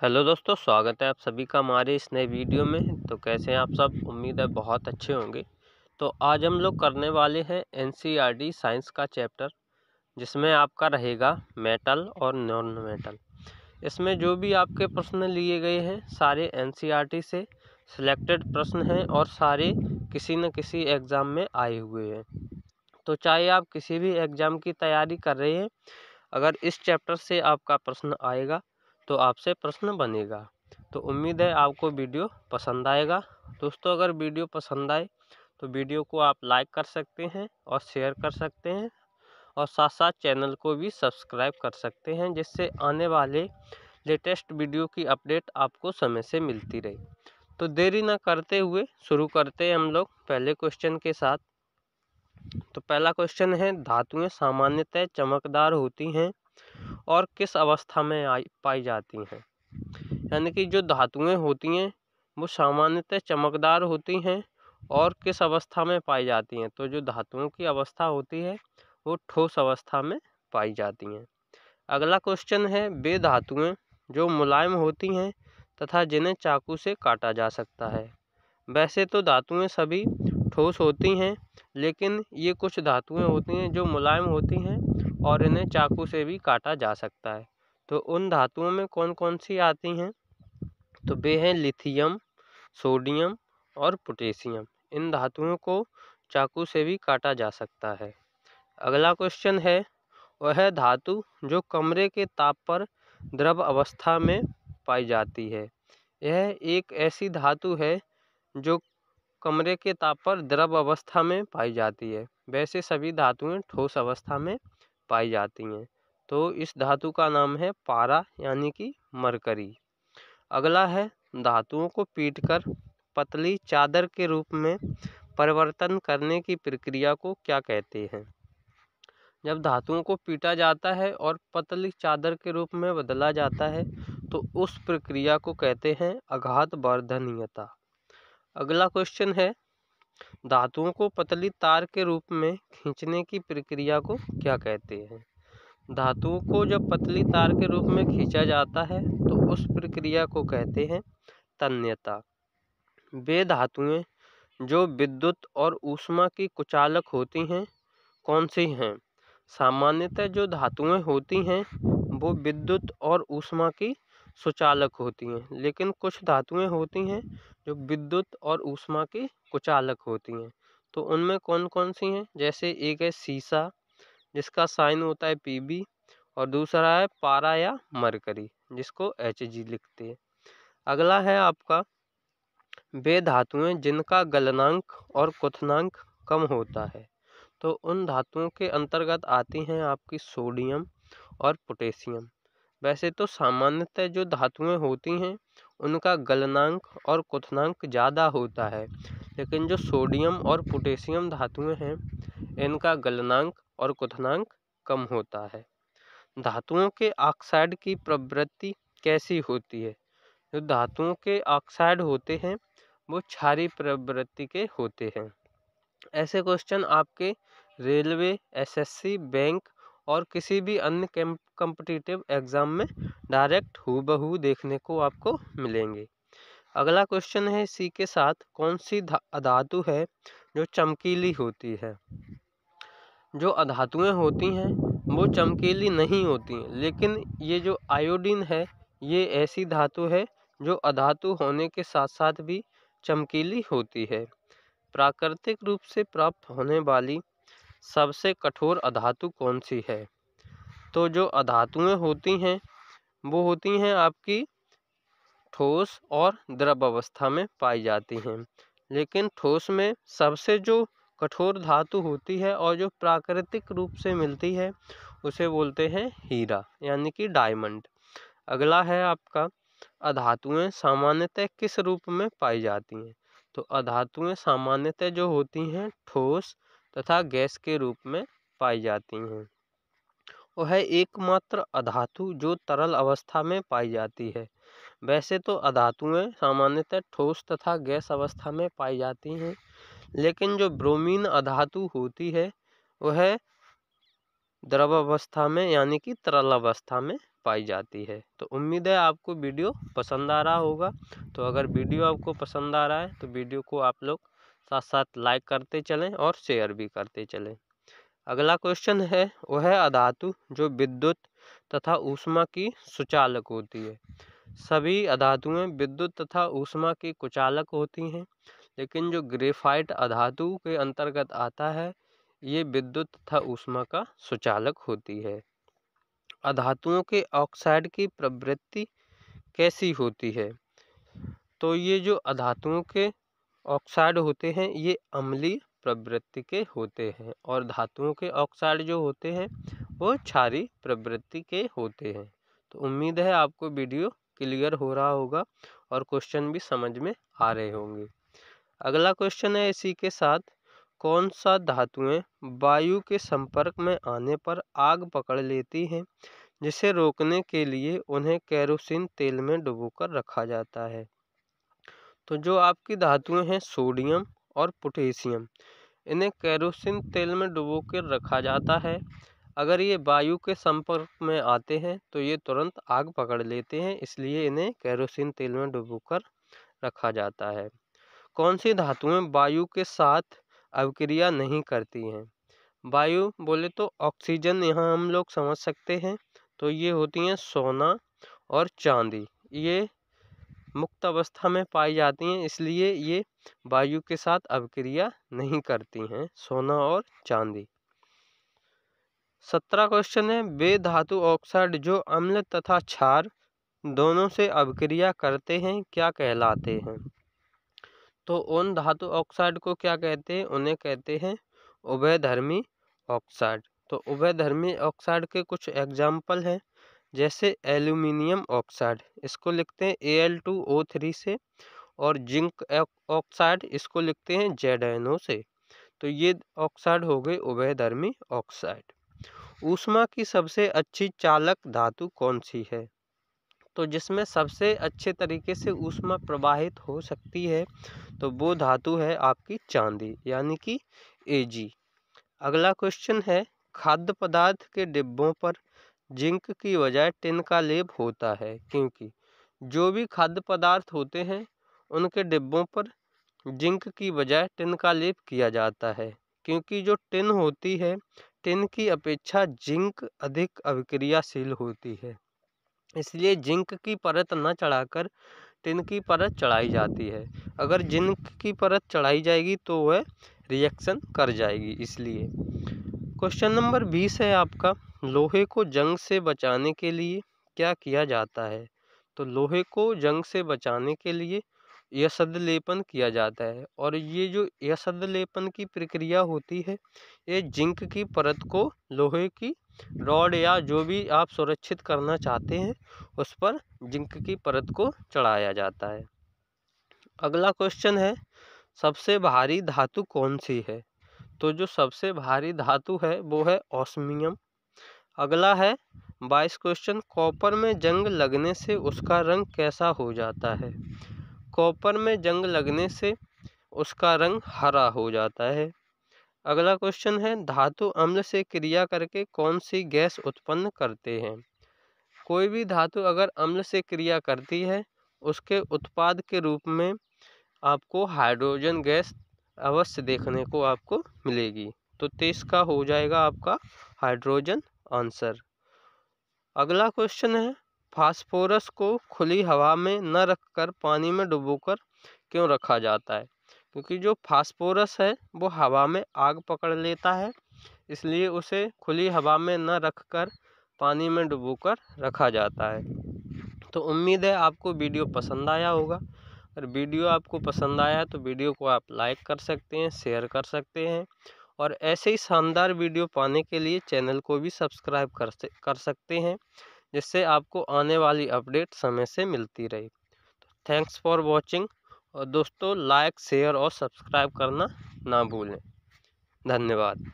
Hello दोस्तों, स्वागत है आप सभी का हमारे इस नए वीडियो में। तो कैसे हैं आप सब? उम्मीद है बहुत अच्छे होंगे। तो आज हम लोग करने वाले हैं एनसीईआरटी साइंस का चैप्टर, जिसमें आपका रहेगा मेटल और नॉन मेटल। इसमें जो भी आपके प्रश्न लिए गए हैं सारे एनसीईआरटी से सिलेक्टेड प्रश्न हैं और सारे किसी न किसी एग्ज़ाम में आए हुए हैं। तो चाहे आप किसी भी एग्ज़ाम की तैयारी कर रहे हैं, अगर इस चैप्टर से आपका प्रश्न आएगा तो आपसे प्रश्न बनेगा। तो उम्मीद है आपको वीडियो पसंद आएगा। दोस्तों, अगर वीडियो पसंद आए तो वीडियो को आप लाइक कर सकते हैं और शेयर कर सकते हैं, और साथ साथ चैनल को भी सब्सक्राइब कर सकते हैं, जिससे आने वाले लेटेस्ट वीडियो की अपडेट आपको समय से मिलती रहे। तो देरी न करते हुए शुरू करते हैं हम लोग पहले क्वेश्चन के साथ। तो पहला क्वेश्चन है, धातुएं सामान्यतः चमकदार होती हैं और किस अवस्था में पाई जाती हैं? यानी कि जो धातुएं होती हैं वो सामान्यतः चमकदार होती हैं और किस अवस्था में पाई जाती हैं? तो जो धातुओं की अवस्था होती है वो ठोस अवस्था में पाई जाती हैं। अगला क्वेश्चन है, वे धातुएं जो मुलायम होती हैं तथा जिन्हें चाकू से काटा जा सकता है। वैसे तो धातुएं सभी ठोस होती हैं, लेकिन ये कुछ धातुएं होती हैं जो मुलायम होती हैं और इन्हें चाकू से भी काटा जा सकता है। तो उन धातुओं में कौन कौन सी आती हैं? तो वे हैं लिथियम, सोडियम और पोटेशियम। इन धातुओं को चाकू से भी काटा जा सकता है। अगला क्वेश्चन है, वह धातु जो कमरे के ताप पर द्रव अवस्था में पाई जाती है। यह एक ऐसी धातु है जो कमरे के ताप पर द्रव अवस्था में पाई जाती है। वैसे सभी धातुएं ठोस अवस्था में पाई जाती हैं। तो इस धातु का नाम है पारा, यानी कि मरकरी। अगला है, धातुओं को पीटकर पतली चादर के रूप में परिवर्तन करने की प्रक्रिया को क्या कहते हैं? जब धातुओं को पीटा जाता है और पतली चादर के रूप में बदला जाता है तो उस प्रक्रिया को कहते हैं आघात वर्धनीयता। अगला क्वेश्चन है, धातुओं को पतली तार के रूप में खींचने की प्रक्रिया को क्या कहते हैं? धातुओं को जब पतली तार के रूप में खींचा जाता है तो उस प्रक्रिया को कहते हैं तन्यता। वे धातुएं जो विद्युत और ऊष्मा की कुचालक होती हैं कौन सी हैं? सामान्यतः जो धातुएं होती हैं वो विद्युत और ऊष्मा की सुचालक होती हैं, लेकिन कुछ धातुएं होती हैं जो विद्युत और ऊष्मा की कुचालक होती हैं। तो उनमें कौन कौन सी हैं? जैसे एक है सीसा, जिसका साइन होता है Pb, और दूसरा है पारा या मरकरी, जिसको Hg लिखते हैं। अगला है आपका, वे धातुएं जिनका गलनांक और क्वथनांक कम होता है। तो उन धातुओं के अंतर्गत आती हैं आपकी सोडियम और पोटेशियम। वैसे तो सामान्यतः जो धातुएं होती हैं उनका गलनांक और क्वथनांक ज़्यादा होता है, लेकिन जो सोडियम और पोटेशियम धातुएं हैं इनका गलनांक और क्वथनांक कम होता है। धातुओं के ऑक्साइड की प्रवृत्ति कैसी होती है? जो धातुओं के ऑक्साइड होते हैं वो क्षारीय प्रवृत्ति के होते हैं। ऐसे क्वेश्चन आपके रेलवे, एसएससी, बैंक और किसी भी अन्य कॉम्पिटिटिव एग्जाम में डायरेक्ट हूबहू देखने को आपको मिलेंगे। अगला क्वेश्चन है, इसी के साथ कौन सी धातु है जो चमकीली होती है? जो अधातुएं होती हैं वो चमकीली नहीं होती, लेकिन ये जो आयोडीन है ये ऐसी धातु है जो अधातु होने के साथ साथ भी चमकीली होती है। प्राकृतिक रूप से प्राप्त होने वाली सबसे कठोर अधातु कौन सी है? तो जो अधातुएं होती हैं वो होती हैं आपकी ठोस और द्रव अवस्था में पाई जाती हैं, लेकिन ठोस में सबसे जो कठोर धातु होती है और जो प्राकृतिक रूप से मिलती है उसे बोलते हैं हीरा, यानी कि डायमंड। अगला है आपका, अधातुएं सामान्यतः किस रूप में पाई जाती हैं? तो अधातुएं सामान्यतः जो होती हैं ठोस तथा गैस के रूप में पाई जाती हैं। वह एकमात्र अधातु जो तरल अवस्था में पाई जाती है। वैसे तो अधातुएं सामान्यतः ठोस तथा गैस अवस्था में पाई जाती हैं, लेकिन जो ब्रोमीन अधातु होती है वह द्रव अवस्था में यानी कि तरल अवस्था में पाई जाती है। तो उम्मीद है आपको वीडियो पसंद आ रहा होगा। तो अगर वीडियो आपको पसंद आ रहा है तो वीडियो को आप लोग साथ साथ लाइक करते चलें और शेयर भी करते चलें। अगला क्वेश्चन है वह है अधातु जो विद्युत तथा ऊष्मा की सुचालक होती है। सभी अधातुएं विद्युत तथा ऊष्मा की कुचालक होती हैं, लेकिन जो ग्रेफाइट अधातु के अंतर्गत आता है ये विद्युत तथा ऊष्मा का सुचालक होती है। अधातुओं के ऑक्साइड की प्रवृत्ति कैसी होती है? तो ये जो अधातुओं के ऑक्साइड होते हैं ये अम्लीय प्रवृत्ति के होते हैं और धातुओं के ऑक्साइड जो होते हैं वो क्षारीय प्रवृत्ति के होते हैं। तो उम्मीद है आपको वीडियो क्लियर हो रहा होगा और क्वेश्चन भी समझ में आ रहे होंगे। अगला क्वेश्चन है इसी के साथ, कौन सा धातुएं वायु के संपर्क में आने पर आग पकड़ लेती हैं, जिसे रोकने के लिए उन्हें केरोसिन तेल में डुबोकर रखा जाता है? तो जो आपकी धातुएं हैं सोडियम और पोटेशियम, इन्हें केरोसिन तेल में डुबो कर रखा जाता है। अगर ये वायु के संपर्क में आते हैं तो ये तुरंत आग पकड़ लेते हैं, इसलिए इन्हें केरोसिन तेल में डुबोकर रखा जाता है। कौन सी धातुएं वायु के साथ अभिक्रिया नहीं करती हैं? वायु बोले तो ऑक्सीजन यहाँ हम लोग समझ सकते हैं। तो ये होती हैं सोना और चांदी, ये मुक्त अवस्था में पाई जाती हैं, इसलिए ये वायु के साथ अभिक्रिया नहीं करती हैं, सोना और चांदी। 17 क्वेश्चन है, वे धातु ऑक्साइड जो अम्ल तथा क्षार दोनों से अभिक्रिया करते हैं क्या कहलाते हैं? तो उन धातु ऑक्साइड को क्या कहते हैं? उन्हें कहते हैं उभयधर्मी ऑक्साइड। तो उभयधर्मी ऑक्साइड के कुछ एग्जाम्पल हैं, जैसे एल्यूमिनियम ऑक्साइड, इसको लिखते हैं Al2O3 से, और जिंक ऑक्साइड, इसको लिखते हैं ZnO से। तो ये ऑक्साइड हो गए उभयधर्मी ऑक्साइड। ऊष्मा की सबसे अच्छी चालक धातु कौन सी है? तो जिसमें सबसे अच्छे तरीके से ऊष्मा प्रवाहित हो सकती है तो वो धातु है आपकी चांदी, यानी कि Ag। अगला क्वेश्चन है, खाद्य पदार्थ के डिब्बों पर जिंक की बजाय टिन का लेप होता है क्योंकि जो भी खाद्य पदार्थ होते हैं उनके डिब्बों पर जिंक की बजाय टिन का लेप किया जाता है, क्योंकि जो टिन होती है टिन की अपेक्षा जिंक अधिक अभिक्रियाशील होती है, इसलिए जिंक की परत न चढ़ाकर टिन की परत चढ़ाई जाती है। अगर जिंक की परत चढ़ाई जाएगी तो वह रिएक्शन कर जाएगी, इसलिए। क्वेश्चन नंबर 20 है आपका, लोहे को जंग से बचाने के लिए क्या किया जाता है? तो लोहे को जंग से बचाने के लिए यशद लेपन किया जाता है, और ये जो यशद लेपन की प्रक्रिया होती है ये जिंक की परत को लोहे की रॉड या जो भी आप सुरक्षित करना चाहते हैं उस पर जिंक की परत को चढ़ाया जाता है। अगला क्वेश्चन है, सबसे भारी धातु कौन सी है? तो जो सबसे भारी धातु है वो है ऑस्मियम। अगला है 22 क्वेश्चन, कॉपर में जंग लगने से उसका रंग कैसा हो जाता है? कॉपर में जंग लगने से उसका रंग हरा हो जाता है। अगला क्वेश्चन है, धातु अम्ल से क्रिया करके कौन सी गैस उत्पन्न करते हैं? कोई भी धातु अगर अम्ल से क्रिया करती है उसके उत्पाद के रूप में आपको हाइड्रोजन गैस अवश्य देखने को आपको मिलेगी। तो 23 का हो जाएगा आपका हाइड्रोजन आंसर। अगला क्वेश्चन है, फास्फोरस को खुली हवा में न रखकर पानी में डुबोकर क्यों रखा जाता है? क्योंकि जो फास्फोरस है वो हवा में आग पकड़ लेता है, इसलिए उसे खुली हवा में न रखकर पानी में डुबोकर रखा जाता है। तो उम्मीद है आपको वीडियो पसंद आया होगा। अगर वीडियो आपको पसंद आया तो वीडियो को आप लाइक कर सकते हैं, शेयर कर सकते हैं, और ऐसे ही शानदार वीडियो पाने के लिए चैनल को भी सब्सक्राइब कर सकते हैं, जिससे आपको आने वाली अपडेट समय से मिलती रहे। तो थैंक्स फॉर वॉचिंग, और दोस्तों लाइक शेयर और सब्सक्राइब करना ना भूलें। धन्यवाद।